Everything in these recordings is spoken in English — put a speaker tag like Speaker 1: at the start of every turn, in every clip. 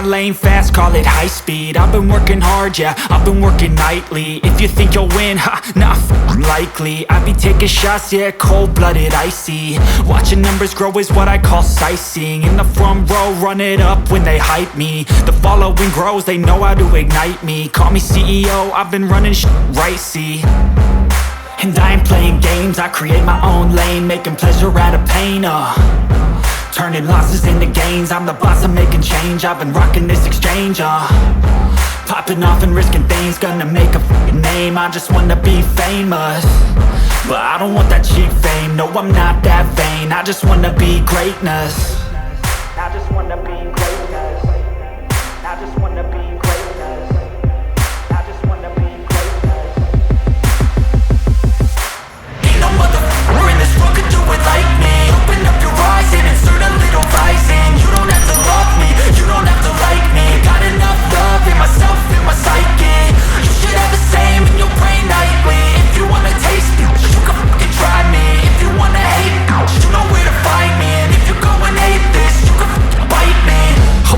Speaker 1: lane fast, call it high speed. I've been working hard, yeah, I've been working nightly. If you think you'll win, ha, not likely. I be taking shots, yeah, cold-blooded, icy. Watching numbers grow is what I call sightseeing. In the front row, run it up when they hype me. The following grows, they know how to ignite me. Call me CEO, I've been running right, see. And I ain't playing games, I create my own lane, making pleasure out of pain, turning losses into gains. I'm the boss, I'm making change. I've been rocking this exchange, popping off and risking things. Gonna make a f***ing name. I just wanna be famous, but I don't want that cheap fame. No, I'm not that vain. I just wanna be greatness. I just wanna be greatness. I just wanna be greatness. I just wanna be greatness. Ain't no motherfucker in this world could do it like me. Open up your eyes and insert a little rising. You don't have to love me, you don't have to like me. Got enough love in myself, in my psyche. You should have the same in your brain nightly. If you wanna taste me, you can fucking try me. If you wanna hate me, you know where to find me. And if you go and hate this, you can fucking bite me.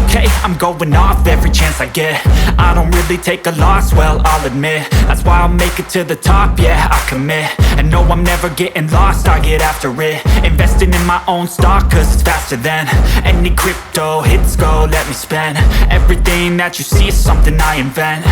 Speaker 1: Okay, I'm going off every chance I get. I don't really take a loss, well, I'll admit. That's why I'll make it to the top, yeah, I commit. And no, I'm never getting lost, I get after it. Investing in my own stock, cause it's faster than any crypto hits go, let me spend. Everything that you see is something I invent,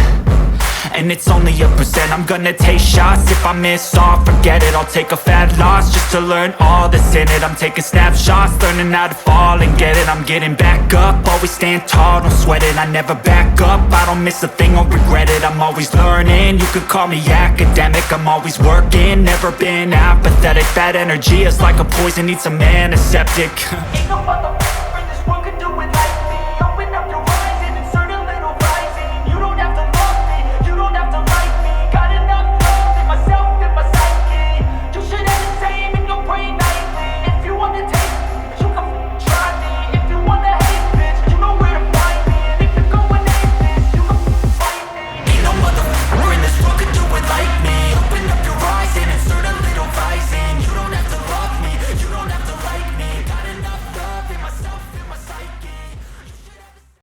Speaker 1: and it's only a percent. I'm gonna take shots, if I miss all, forget it. I'll take a fat loss just to learn all that's in it. I'm taking snapshots, learning how to fall and get it. I'm getting back up, always stand tall, don't sweat it. I never back up, I don't miss a thing or regret it. I'm always learning, you could call me academic. I'm always working, never been apathetic. That energy is like a poison, needs some antiseptic.